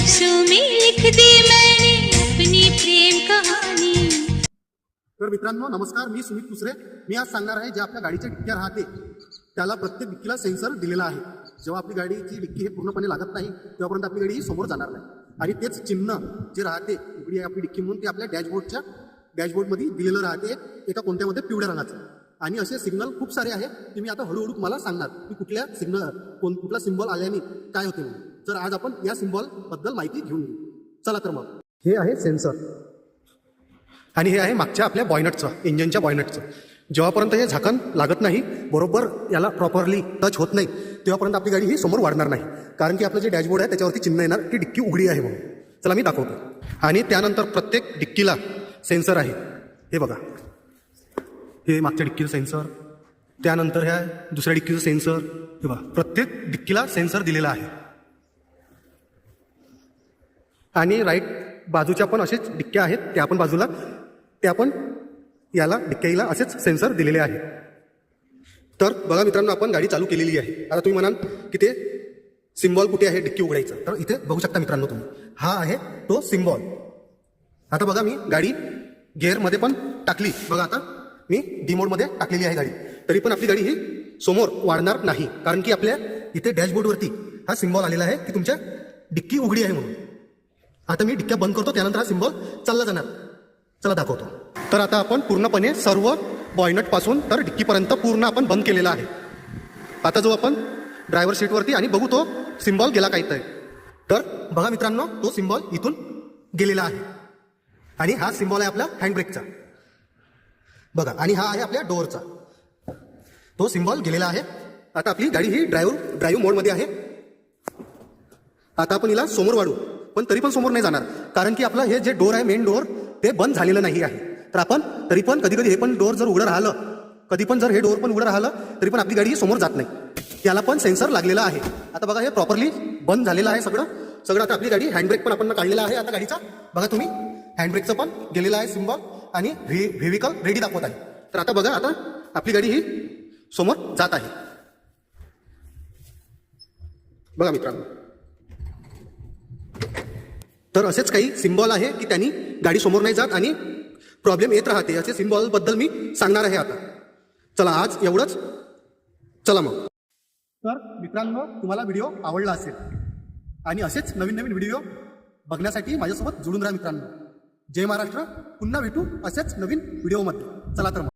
अक्षरों में लिख दी मैंने अपनी प्रेम कहानी। तर मित्रांनो नमस्कार, मी सुमित दुसरे. मी आज सांगणार आहे जे आपल्या गाडीच्या डिक्क्या राहते त्याला प्रत्येक डिक्कीला सेन्सर दिलेला आहे. जेव्हा आपली गाडीची डिक्की हे पूर्णपणे लागत नाही तेव्हापर्यंत आपली गाडी ही समोर जाणार नाही. आणि तेच चिन्ह जे राहते उघडी आहे आपली डिक्की म्हणून ते आपल्या डॅशबोर्डमध्ये दिलेलं राहते एका कोणत्यामध्ये पिवळ्या रंगाचं. आणि असे सिग्नल खूप सारे आहेत ते मी आता हळूहळू तुम्हाला सांगणार की कुठल्या कुठला सिम्बॉल आल्याने काय होते म्हणून. तर आज आपण या सिम्बॉलबद्दल माहिती घेऊन घेऊ. चला तर मग. हे आहे सेन्सर आणि हे आहे मागच्या आपल्या बॉयनटचं, इंजनच्या बॉयनटचं. जेव्हापर्यंत हे झाकण लागत नाही, बरोबर याला प्रॉपरली टच होत नाही, तेव्हापर्यंत आपली गाडी ही समोर वाढणार नाही. कारण की आपलं जे डॅशबोर्ड आहे त्याच्यावरती चिन्ह येणार की डिक्की उघडी आहे म्हणून. चला मी दाखवतो. आणि त्यानंतर प्रत्येक डिक्कीला सेन्सर आहे. हे बघा, हे मागच्या डिक्कीचं सेन्सर, त्यानंतर ह्या दुसऱ्या डिक्कीचं सेन्सर. हे बघा, प्रत्येक डिक्कीला सेन्सर दिलेला आहे. आणि राईट बाजूच्या पण असेच डिक्क्या आहेत, त्या पण बाजूला त्या पण याला डिक्क्याला असेच सेन्सर दिलेले आहे. तर बघा मित्रांनो, आपण गाडी चालू केलेली आहे. आता तुम्ही म्हणाल की ते सिम्बॉल कुठे आहे डिक्की उघडायचं, तर इथे बघू शकता मित्रांनो तुम्ही, हा आहे तो सिम्बॉल. आता बघा मी गाडी गिअरमध्ये पण टाकली. बघा आता मी डी मोडमध्ये टाकलेली आहे गाडी, तरी पण आपली गाडी ही समोर वाढणार नाही. कारण की आपल्या इथे डॅशबोर्डवरती हा सिम्बॉल आलेला आहे की तुमच्या डिक्की उघडी आहे म्हणून. आता मी डिक्क्या बंद करतो, त्यानंतर हा सिम्बॉल चालला जाणार. चला दाखवतो. तर आता आपण पूर्णपणे सर्व बॉयनटपासून तर डिक्कीपर्यंत पूर्ण आपण बंद केलेला आहे. आता जो आपण ड्रायव्हर सीटवरती आणि बघू तो सिम्बॉल गेला काय तर बघा मित्रांनो, तो सिम्बॉल इथून गेलेला आहे. आणि हा सिम्बॉल आहे आपला हँडब्रेकचा. बघा, आणि हा आहे आपल्या डोअरचा. तो सिम्बॉल गेलेला आहे. आता आपली गाडी ही ड्राईव्ह मोडमध्ये आहे. आता आपण हिला समोर वाढू, पण तरी पण समोर नाही जाणार. कारण की आपलं हे जे डोअर आहे, मेन डोअर, ते बंद झालेलं नाही आहे. तर आपण तरी पण कधी हे पण डोअर जर उघडं राहिलं, कधी पण जर हे डोअर पण उघडं राहिलं तरी पण आपली गाडी समोर जात नाही. याला पण सेन्सर लागलेला आहे. आता बघा, हे प्रॉपरली बंद झालेलं आहे सगळं. आता आपली गाडी हँडब्रेक पण आपण काढलेला आहे आता गाडीचा. बघा तुम्ही, हँडब्रेकचं पण गेलेलं आहे सिम्बॉल आणि व्हेहिकल रेडी दाखवत आहे. तर आता बघा, आता आपली गाडी ही समोर जात आहे. बघा मित्रांनो, तर असेच काही सिम्बॉल आहे की त्यांनी गाडी समोर नाही जात आणि प्रॉब्लेम येत राहते. असे सिम्बॉलबद्दल मी सांगणार आहे आता. चला आज एवढंच. चला मग. तर मित्रांनो, तुम्हाला व्हिडिओ आवडला असेल आणि असेच नवीन व्हिडिओ बघण्यासाठी माझ्यासोबत जोडून राहा मित्रांनो. जय महाराष्ट्र. पुन्हा भेटू असेच नवीन व्हिडिओमध्ये. चला तर मग.